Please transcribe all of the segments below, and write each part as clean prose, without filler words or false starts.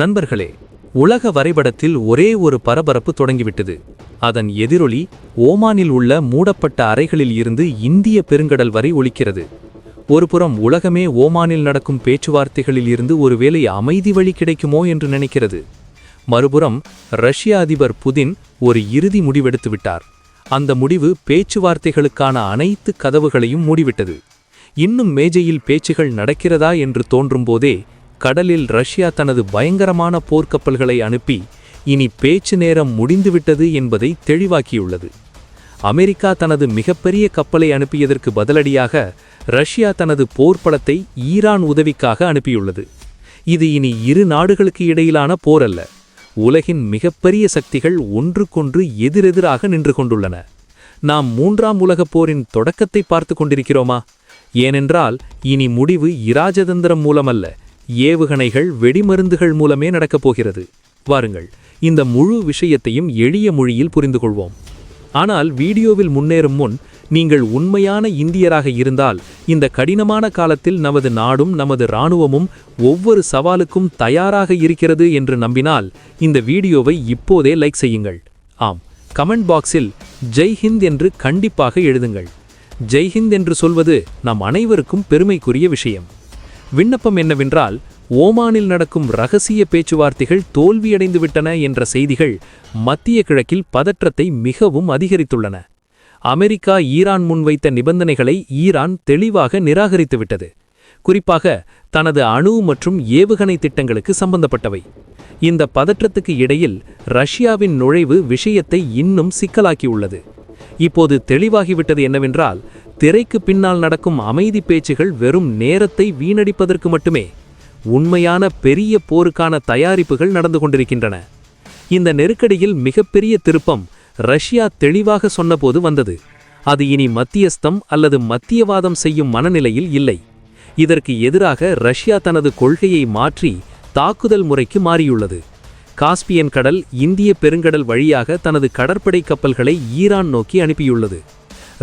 நண்பர்களே, உலக வரைபடத்தில் ஒரே ஒரு பரபரப்பு தொடங்கிவிட்டது. அதன் எதிரொலி ஓமானில் உள்ள மூடப்பட்ட அறைகளில் இருந்து இந்திய பெருங்கடல் வரை ஒலிக்கிறது. ஒருபுறம் உலகமே ஓமானில் நடக்கும் பேச்சுவார்த்தைகளில் இருந்து ஒருவேளை அமைதி வழி கிடைக்குமோ என்று நினைக்கிறது. மறுபுறம் ரஷ்ய அதிபர் புதின் ஒரு இறுதி முடிவெடுத்து விட்டார். அந்த முடிவு பேச்சுவார்த்தைகளுக்கான அனைத்து கதவுகளையும் மூடிவிட்டது. இன்னும் மேஜையில் பேச்சுகள் நடக்கிறதா என்று தோன்றும் போதே கடலில் ரஷ்யா தனது பயங்கரமான போர்க்கப்பல்களை அனுப்பி இனி பேச்சு நேரம் முடிந்துவிட்டது என்பதை தெளிவாக்கியுள்ளது. அமெரிக்கா தனது மிகப்பெரிய கப்பலை அனுப்பியதற்கு பதிலடியாக ரஷ்யா தனது போர்ப்படத்தை ஈரான் உதவிக்காக அனுப்பியுள்ளது. இது இனி இரு நாடுகளுக்கு இடையிலான போர் அல்ல. உலகின் மிகப்பெரிய சக்திகள் ஒன்றுக்கொன்று எதிரெதிராக நின்று கொண்டுள்ளன. நாம் 3ஆம் உலகப் போரின் தொடக்கத்தை பார்த்து கொண்டிருக்கிறோமா? ஏனென்றால் இனி முடிவு இராஜதந்திரம் மூலமல்ல, ஏவுகணைகள், வெடிமருந்துகள் மூலமே நடக்கப் போகிறது. வாருங்கள், இந்த முழு விஷயத்தையும் எளிய மொழியில் புரிந்து கொள்வோம். ஆனால் வீடியோவில் முன்னேறும் முன், நீங்கள் உண்மையான இந்தியராக இருந்தால் இந்த கடினமான காலத்தில் நமது நாடும் நமது இராணுவமும் ஒவ்வொரு சவாலுக்கும் தயாராக இருக்கிறது என்று நம்பினால் இந்த வீடியோவை இப்போதே லைக் செய்யுங்கள். ஆம், கமெண்ட் பாக்ஸில் ஜெய்ஹிந்த் என்று கண்டிப்பாக எழுதுங்கள். ஜெய்ஹிந்த் என்று சொல்வது நம் அனைவருக்கும் பெருமைக்குரிய விஷயம். விண்ணப்பம் என்னவென்றால், ஓமானில் நடக்கும் இரகசிய பேச்சுவார்த்தைகள் தோல்வியடைந்துவிட்டன என்ற செய்திகள் மத்திய கிழக்கில் பதற்றத்தை மிகவும் அதிகரித்துள்ளன. அமெரிக்கா ஈரான் முன்வைத்த நிபந்தனைகளை ஈரான் தெளிவாக நிராகரித்துவிட்டது. குறிப்பாக தனது அணு மற்றும் ஏவுகணை திட்டங்களுக்கு சம்பந்தப்பட்டவை. இந்த பதற்றத்துக்கு இடையில் ரஷ்யாவின் நுழைவு விஷயத்தை இன்னும் சிக்கலாக்கியுள்ளது. இப்போது தெளிவாகிவிட்டது என்னவென்றால், திரைக்கு பின்னால் நடக்கும் அமைதி பேச்சுகள் வெறும் நேரத்தை வீணடிப்பதற்கு மட்டுமே. உண்மையான பெரிய போருக்கான தயாரிப்புகள் நடந்து கொண்டிருக்கின்றன. இந்த நெருக்கடியில் மிகப்பெரிய திருப்பம் ரஷ்யா தெளிவாக சொன்னபோது வந்தது. அது இனி மத்தியஸ்தம் அல்லது மத்தியவாதம் செய்யும் மனநிலையில் இல்லை. இதற்கு எதிராக ரஷ்யா தனது கொள்கையை மாற்றி தாக்குதல் முறைக்கு மாறியுள்ளது. காஸ்பியன் கடல், இந்திய பெருங்கடல் வழியாக தனது கடற்படை கப்பல்களை ஈரான் நோக்கி அனுப்பியுள்ளது.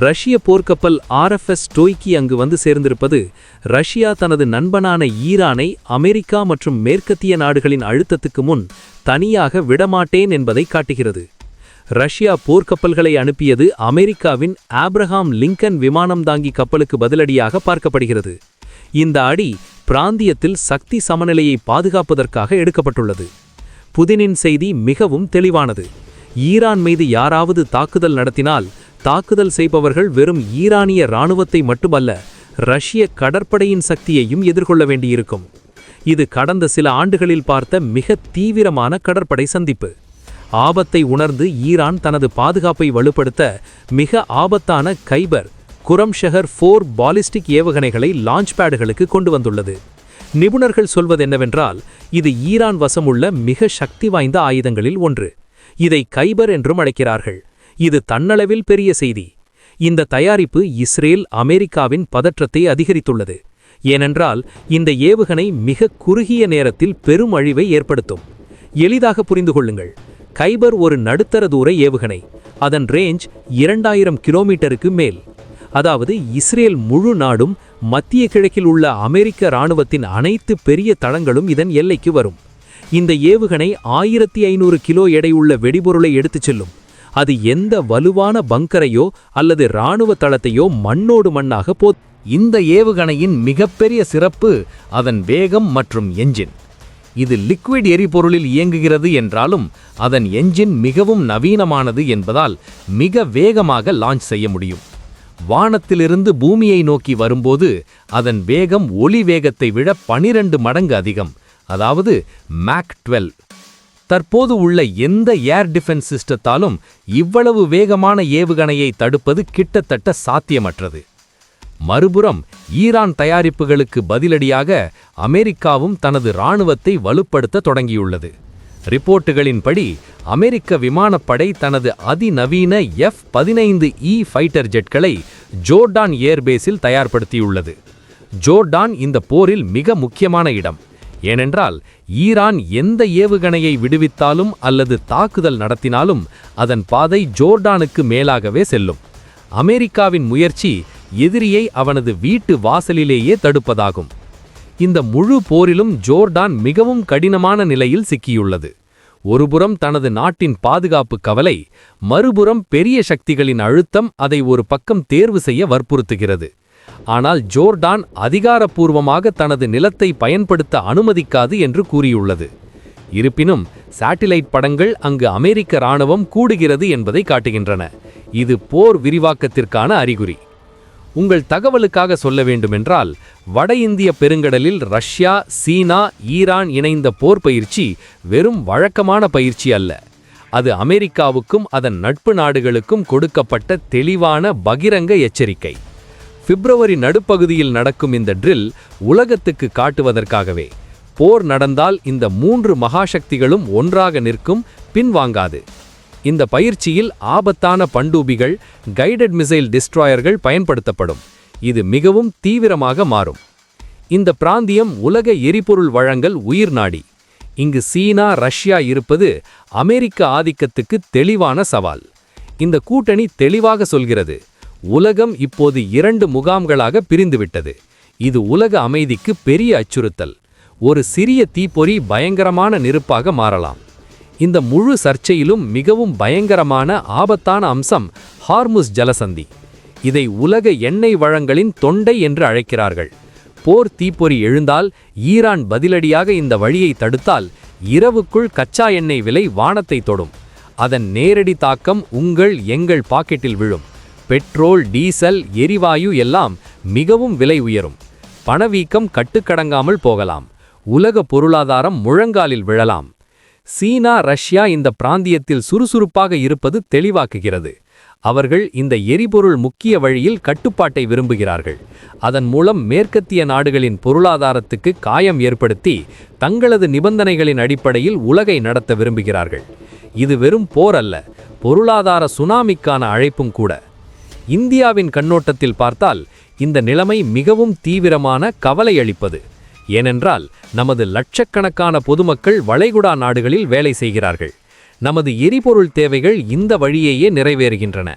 ரஷ்ய போர்க்கப்பல் RFS ஸ்டோய்கி அங்கு வந்து சேர்ந்திருப்பது ரஷ்யா தனது நண்பனான ஈரானை அமெரிக்கா மற்றும் மேற்கத்திய நாடுகளின் அழுத்தத்துக்கு முன் தனியாக விடமாட்டேன் என்பதை காட்டுகிறது. ரஷ்யா போர்க்கப்பல்களை அனுப்பியது அமெரிக்காவின் ஆப்ரஹாம் லிங்கன் விமானம் தாங்கி கப்பலுக்கு பதிலடியாக பார்க்கப்படுகிறது. இந்த அடி பிராந்தியத்தில் சக்தி சமநிலையை பாதுகாப்பதற்காக எடுக்கப்பட்டுள்ளது. புதினின் செய்தி மிகவும் தெளிவானது. ஈரான் மீது யாராவது தாக்குதல் நடத்தினால் தாக்குதல் செய்பவர்கள் வெறும் ஈரானிய இராணுவத்தை மட்டுமல்ல, ரஷ்ய கடற்படையின் சக்தியையும் எதிர்கொள்ள வேண்டியிருக்கும். இது கடந்த சில ஆண்டுகளில் பார்த்த மிக தீவிரமான கடற்படை சந்திப்பு. ஆபத்தை உணர்ந்து ஈரான் தனது பாதுகாப்பை வலுப்படுத்த மிக ஆபத்தான கைபர் குரம்ஷஹர் 4 பாலிஸ்டிக் ஏவுகணைகளை லான்ச் பேடுகளுக்கு கொண்டு வந்துள்ளது. நிபுணர்கள் சொல்வதென்னவென்றால், இது ஈரான் வசமுள்ள மிக சக்தி வாய்ந்த ஆயுதங்களில் ஒன்று. இதை கைபர் என்றும் அழைக்கிறார்கள். இது தன்னளவில் பெரிய செய்தி. இந்த தயாரிப்பு இஸ்ரேல், அமெரிக்காவின் பதற்றத்தை அதிகரித்துள்ளது. ஏனென்றால் இந்த ஏவுகணை மிக குறுகிய நேரத்தில் பெரும் அழிவை ஏற்படுத்தும். எளிதாக புரிந்து கொள்ளுங்கள். கைபர் ஒரு நடுத்தர தூர ஏவுகணை. அதன் ரேஞ்ச் 2000 கிலோமீட்டருக்கு மேல். அதாவது இஸ்ரேல் முழு நாடும், மத்திய கிழக்கில் உள்ள அமெரிக்க இராணுவத்தின் அனைத்து பெரிய தளங்களும் இதன் எல்லைக்கு வரும். இந்த ஏவுகணை 1500 கிலோ எடையுள்ள வெடிபொருளை எடுத்துச் செல்லும். அது எந்த வலுவான பங்கரையோ அல்லது இராணுவ தளத்தையோ மண்ணோடு மண்ணாக இந்த ஏவுகணையின் மிகப்பெரிய சிறப்பு அதன் வேகம் மற்றும் என்ஜின். இது லிக்விட் எரிபொருளில் இயங்குகிறது என்றாலும் அதன் என்ஜின் மிகவும் நவீனமானது என்பதால் மிக வேகமாக லான்ச் செய்ய முடியும். வானத்திலிருந்து பூமியை நோக்கி வரும்போது அதன் வேகம் ஒளி வேகத்தை விட 12 மடங்கு அதிகம், அதாவது மாக் 12. தற்போது உள்ள எந்த ஏர் டிஃபென்ஸ் சிஸ்டத்தாலும் இவ்வளவு வேகமான ஏவுகணையை தடுப்பது கிட்டத்தட்ட சாத்தியமற்றது. மறுபுறம் ஈரான் தயாரிப்புகளுக்கு பதிலடியாக அமெரிக்காவும் தனது இராணுவத்தை வலுப்படுத்த தொடங்கியுள்ளது. ரிப்போர்ட்டுகளின்படி அமெரிக்க விமானப்படை தனது அதிநவீன F-15E ஃபைட்டர் ஜெட்களை ஜோர்டான் ஏர்பேஸில் தயார்படுத்தியுள்ளது. ஜோர்டான் இந்த போரில் மிக முக்கியமான இடம். ஏனென்றால் ஈரான் எந்த ஏவுகணையை விடுவித்தாலும் அல்லது தாக்குதல் நடத்தினாலும் அதன் பாதை ஜோர்டானுக்கு மேலாகவே செல்லும். அமெரிக்காவின் முயற்சி எதிரியை அவனது வீட்டு வாசலிலேயே தடுப்பதாகும். இந்த முழு போரிலும் ஜோர்டான் மிகவும் கடினமான நிலையில் சிக்கியுள்ளது. ஒருபுறம் தனது நாட்டின் பாதுகாப்பு கவலை, மறுபுறம் பெரிய சக்திகளின் அழுத்தம் அதை ஒரு பக்கம் தேர்வு செய்ய வற்புறுத்துகிறது. ஆனால் ஜோர்டான் அதிகாரப்பூர்வமாக தனது நிலத்தை பயன்படுத்த அனுமதிக்காது என்று கூறியுள்ளது. இருப்பினும் சாட்டிலைட் படங்கள் அங்கு அமெரிக்க இராணுவம் கூடுகிறது என்பதை காட்டுகின்றன. இது போர் விரிவாக்கத்திற்கான அறிகுறி. உங்கள் தகவலுக்காக சொல்ல வேண்டுமென்றால், வட இந்திய பெருங்கடலில் ரஷ்யா, சீனா, ஈரான் இணைந்த போர் பயிற்சி வெறும் வழக்கமான பயிற்சி அல்ல. அது அமெரிக்காவுக்கும் அதன் நட்பு நாடுகளுக்கும் கொடுக்கப்பட்ட தெளிவான பகிரங்க எச்சரிக்கை. பிப்ரவரி நடுப்பகுதியில் நடக்கும் இந்த ட்ரில் உலகத்துக்கு காட்டுவதற்காகவே. போர் நடந்தால் இந்த 3 மகாசக்திகளும் ஒன்றாக நிற்கும், பின்வாங்காது. இந்த பயிற்சியில் ஆபத்தான பண்டூபிகள், கைடட் மிசைல் டிஸ்ட்ராயர்கள் பயன்படுத்தப்படும். இது மிகவும் தீவிரமாக மாறும். இந்த பிராந்தியம் உலக எரிபொருள் வழங்கல் உயிர் நாடி. இங்கு சீனா, ரஷ்யா இருப்பது அமெரிக்க ஆதிக்கத்துக்கு தெளிவான சவால். இந்த கூட்டணி தெளிவாக சொல்கிறது, உலகம் இப்போது 2 முகாம்களாக பிரிந்துவிட்டது. இது உலக அமைதிக்கு பெரிய அச்சுறுத்தல். ஒரு சிறிய தீப்பொறி பயங்கரமான நெருப்பாக மாறலாம். இந்த முழு சர்ச்சையிலும் மிகவும் பயங்கரமான ஆபத்தான அம்சம் ஹார்முஸ் ஜலசந்தி. இதை உலக எண்ணெய் வழங்கலின் தொண்டை என்று அழைக்கிறார்கள். போர் தீப்பொறி எழுந்தால், ஈரான் பதிலடியாக இந்த வழியை தடுத்தால், இரவுக்குள் கச்சா எண்ணெய் விலை வானத்தை தொடும். அதன் நேரடி தாக்கம் எங்கள் பாக்கெட்டில் விழும். பெட்ரோல், டீசல், எரிவாயு எல்லாம் மிகவும் விலை உயரும். பணவீக்கம் கட்டுக்கடங்காமல் போகலாம். உலக பொருளாதாரம் முழங்காலில் விழலாம். சீனா, ரஷ்யா இந்த பிராந்தியத்தில் சுறுசுறுப்பாக இருப்பது தெளிவாக்குகிறது. அவர்கள் இந்த எரிபொருள் முக்கிய வழியில் கட்டுப்பாட்டை விரும்புகிறார்கள். அதன் மூலம் மேற்கத்திய நாடுகளின் பொருளாதாரத்துக்கு காயம் ஏற்படுத்தி தங்களது நிபந்தனைகளின் அடிப்படையில் உலகை நடத்த விரும்புகிறார்கள். இது வெறும் போர் அல்ல, பொருளாதார சுனாமிக்கான அழைப்பும் கூட. இந்தியாவின் கண்ணோட்டத்தில் பார்த்தால் இந்த நிலைமை மிகவும் தீவிரமான, கவலையளிப்பது. ஏனென்றால் நமது லட்சக்கணக்கான பொதுமக்கள் வளைகுடா நாடுகளில் வேலை செய்கிறார்கள். நமது எரிபொருள் தேவைகள் இந்த வழியேயே நிறைவேறுகின்றன.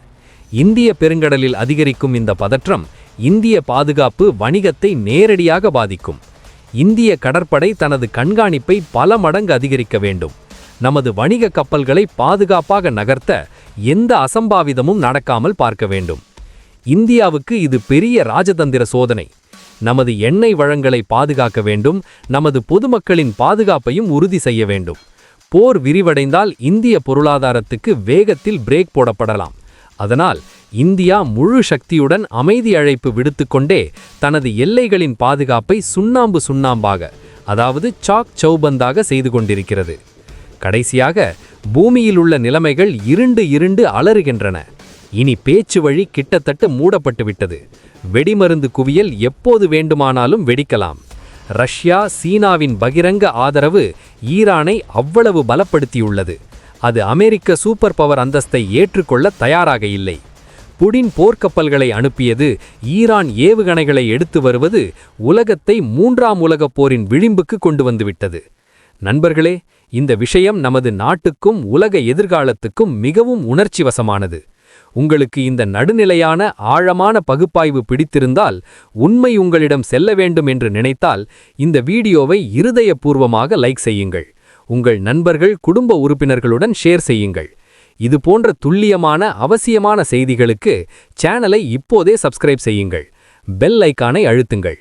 இந்திய பெருங்கடலில் அதிகரிக்கும் இந்த பதற்றம் இந்திய பாதுகாப்பு வணிகத்தை நேரடியாக பாதிக்கும். இந்திய கடற்படை தனது கண்காணிப்பை பல மடங்கு அதிகரிக்க வேண்டும். நமது வணிக கப்பல்களை பாதுகாப்பாக நகர்த்த எந்த அசம்பாவிதமும் நடக்காமல் பார்க்க வேண்டும். இந்தியாவுக்கு இது பெரிய ராஜதந்திர சோதனை. நமது எண்ணெய் வளங்களை பாதுகாக்க வேண்டும், நமது பொதுமக்களின் பாதுகாப்பையும் உறுதி செய்ய வேண்டும். போர் விரிவடைந்தால் இந்திய பொருளாதாரத்துக்கு வேகத்தில் பிரேக் போடப்படலாம். அதனால் இந்தியா முழு சக்தியுடன் அமைதி அழைப்பு விடுத்துக்கொண்டே தனது எல்லைகளின் பாதுகாப்பை சுண்ணாம்பாக, அதாவது சாக் சௌபந்தாக செய்து கொண்டிருக்கிறது. கடைசியாக பூமியில் உள்ள நிலைமைகள் இருண்டு அலறுகின்றன. இனி பேச்சு வழி கிட்டத்தட்ட மூடப்பட்டுவிட்டது. வெடிமருந்து குவியல் எப்போது வேண்டுமானாலும் வெடிக்கலாம். ரஷ்யா, சீனாவின் பகிரங்க ஆதரவு ஈரானை அவ்வளவு பலப்படுத்தியுள்ளது. அது அமெரிக்க சூப்பர் பவர் அந்தஸ்தை ஏற்றுக்கொள்ள தயாராக இல்லை. புடின் போர்க்கப்பல்களை அனுப்பியது, ஈரான் ஏவுகணைகளை எடுத்து வருவது உலகத்தை 3ஆம் உலகப் போரின் விளிம்புக்கு கொண்டு வந்துவிட்டது. நண்பர்களே, இந்த விஷயம் நமது நாட்டுக்கும் உலக எதிர்காலத்துக்கும் மிகவும் உணர்ச்சிவசமானது. உங்களுக்கு இந்த நடுநிலையான, ஆழமான பகுப்பாய்வு பிடித்திருந்தால், உண்மை உங்களிடம் செல்ல வேண்டும் என்று நினைத்தால், இந்த வீடியோவை இருதயபூர்வமாக லைக் செய்யுங்கள். உங்கள் நண்பர்கள், குடும்ப உறுப்பினர்களுடன் ஷேர் செய்யுங்கள். இது போன்ற துல்லியமான, அவசியமான செய்திகளுக்கு சேனலை இப்போதே சப்ஸ்கிரைப் செய்யுங்கள். பெல் ஐகானை அழுத்துங்கள்.